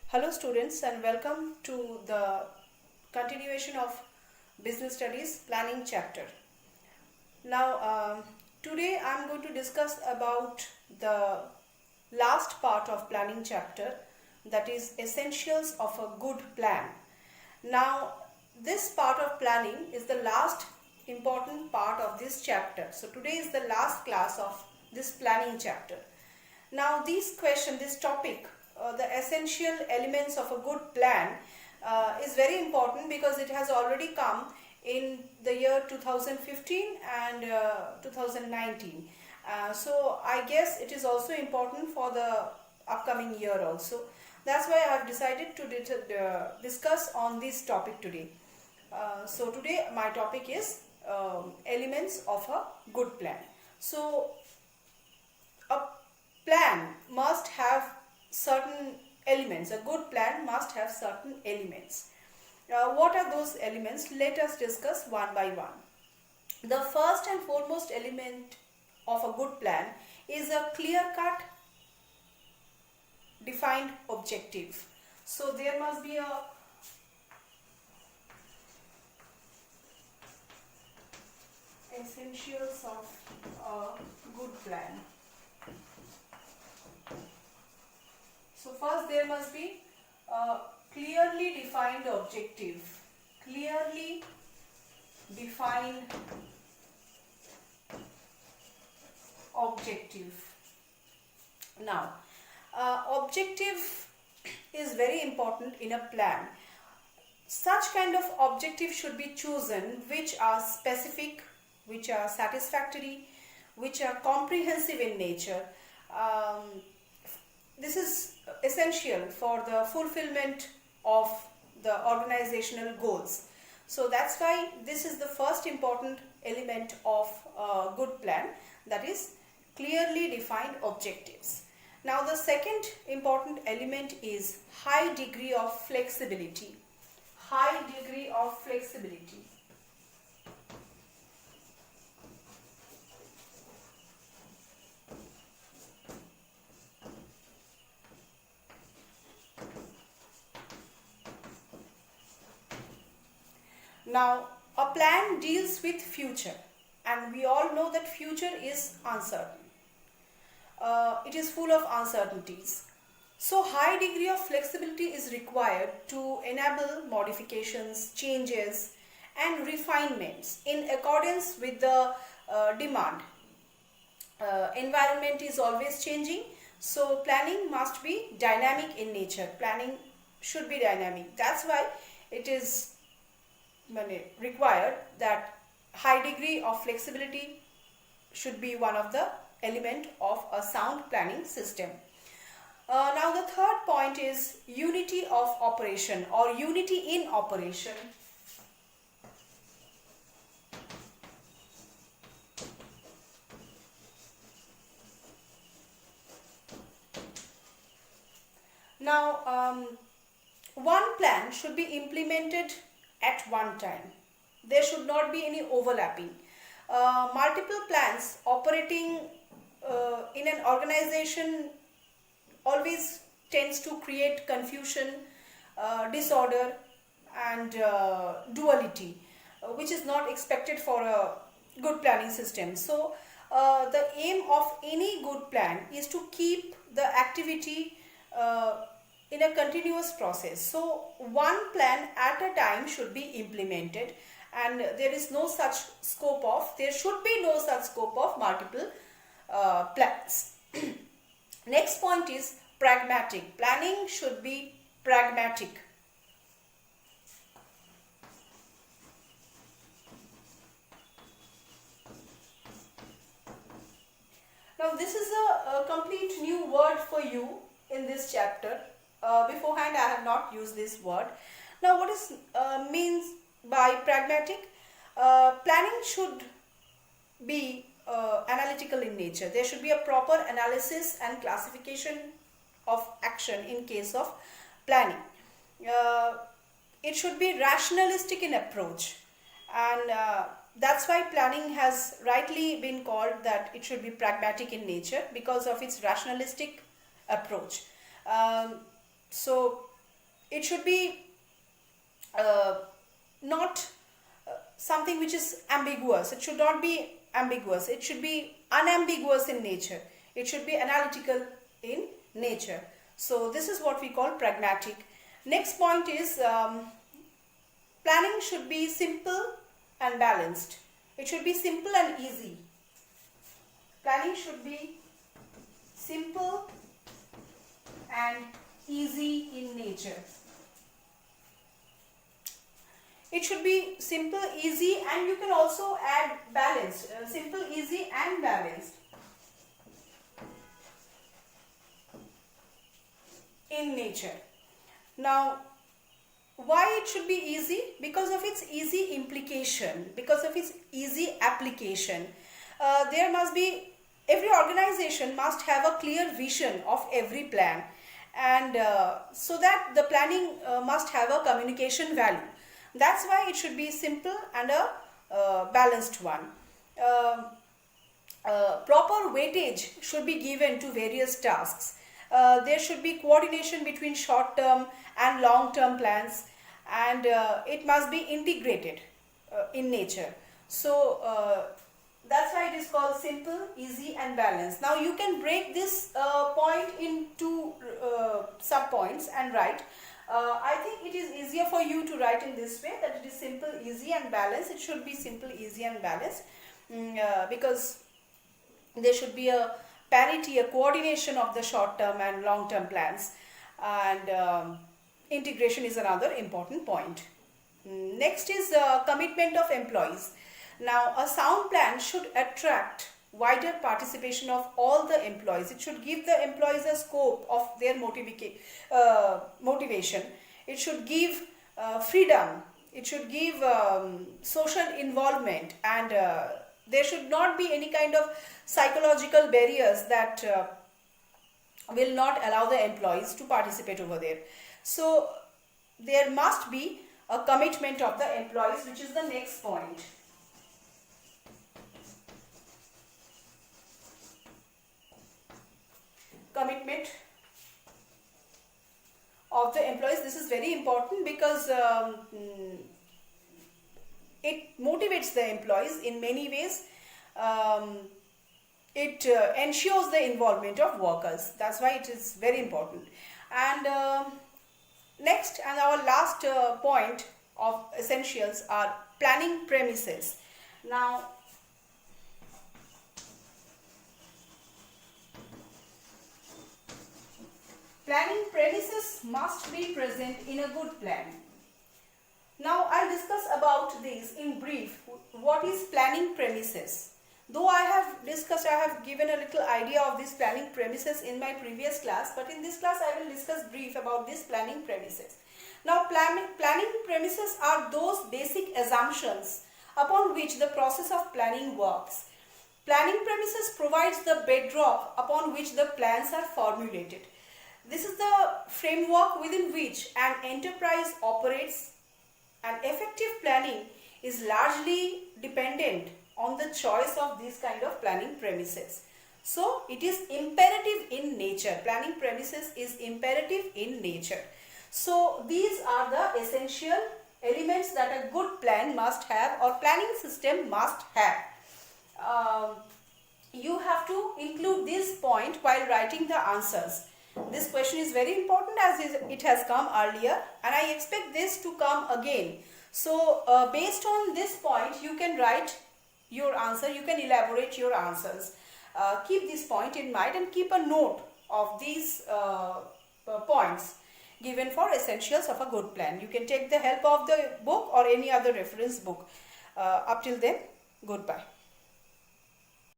Hello students and welcome to the continuation of Business Studies Planning chapter. Now today I am going to discuss about the last part of planning chapter, that is essentials of a good plan. Now this part of planning is the last important part of this chapter. So today is the last class of this planning chapter. Now this topic, the essential elements of a good plan, is very important because it has already come in the year 2015 and 2019. So I guess it is also important for the upcoming year also. That's why I have decided to discuss on this topic today. So today my topic is elements of a good plan. So a plan must have certain elements. A good plan must have certain elements. What are those elements? Let us discuss one by one. The first and foremost element of a good plan is a clear-cut, defined objective. So there must be a essentials of a good plan. So first there must be a clearly defined objective. Clearly defined objective. Now, objective is very important in a plan. Such kind of objective should be chosen which are specific, which are satisfactory, which are comprehensive in nature. This is essential for the fulfillment of the organizational goals. So that's why this is the first important element of a good plan, that is clearly defined objectives. Now the second important element is high degree of flexibility. High degree of flexibility. Now, a plan deals with future, and we all know that future is uncertain. It is full of uncertainties. So, high degree of flexibility is required to enable modifications, changes, and refinements in accordance with the demand. Environment is always changing, so planning must be dynamic in nature. Planning should be dynamic. That's why it is required that high degree of flexibility should be one of the element of a sound planning system. Now the third point is unity of operation or unity in operation. Now one plan should be implemented at one time. There should not be any overlapping. Multiple plans operating in an organization always tends to create confusion, disorder and duality, which is not expected for a good planning system. So the aim of any good plan is to keep the activity in a continuous process. So one plan at a time should be implemented, and there should be no such scope of multiple plans. Next point is pragmatic. Planning should be pragmatic. Now this is a complete new word for you in this chapter. Beforehand I have not used this word. Now what is means by pragmatic? Planning should be analytical in nature. There should be a proper analysis and classification of action in case of planning. It should be rationalistic in approach, and that's why planning has rightly been called that it should be pragmatic in nature, because of its rationalistic approach. So it should be not something which is ambiguous. It should not be ambiguous. It should be unambiguous in nature. It should be analytical in nature. So this is what we call pragmatic. Next point is planning should be simple and balanced. It should be simple and easy. Planning should be simple and easy in nature. It should be simple, easy, and you can also add balanced. Simple, easy, and balanced in nature. Now, why it should be easy? Because of its easy implication, because of its easy application. There must be, every organization must have a clear vision of every plan, and so that the planning must have a communication value. That's why it should be simple and a balanced one. Proper weightage should be given to various tasks. There should be coordination between short-term and long-term plans, and it must be integrated in nature. So that's why it is called simple, easy, and balanced. Now you can break this point into sub-points and write. I think it is easier for you to write in this way, that it is simple, easy, and balanced. It should be simple, easy, and balanced because there should be a parity, a coordination of the short-term and long-term plans, and integration is another important point. Next is commitment of employees. Now, a sound plan should attract wider participation of all the employees. It should give the employees a scope of their motivation. It should give freedom. It should give social involvement, and there should not be any kind of psychological barriers that will not allow the employees to participate over there. So there must be a commitment of the employees, which is the next point. Commitment of the employees. This is very important because it motivates the employees in many ways. It ensures the involvement of workers. That's why it is very important. And next and our last point of essentials are planning premises. Now, planning premises must be present in a good plan. Now I'll discuss about these in brief. What is planning premises? Though I have given a little idea of these planning premises in my previous class, but in this class I will discuss brief about these planning premises. Now planning premises are those basic assumptions upon which the process of planning works. Planning premises provides the bedrock upon which the plans are formulated. This is the framework within which an enterprise operates, and effective planning is largely dependent on the choice of these kind of planning premises. So it is imperative in nature. Planning premises is imperative in nature. So these are the essential elements that a good plan must have, or planning system must have. You have to include this point while writing the answers. This question is very important as it has come earlier, and I expect this to come again. So based on this point, you can write your answer, you can elaborate your answers. Keep this point in mind and keep a note of these points given for essentials of a good plan. You can take the help of the book or any other reference book. Up till then, goodbye.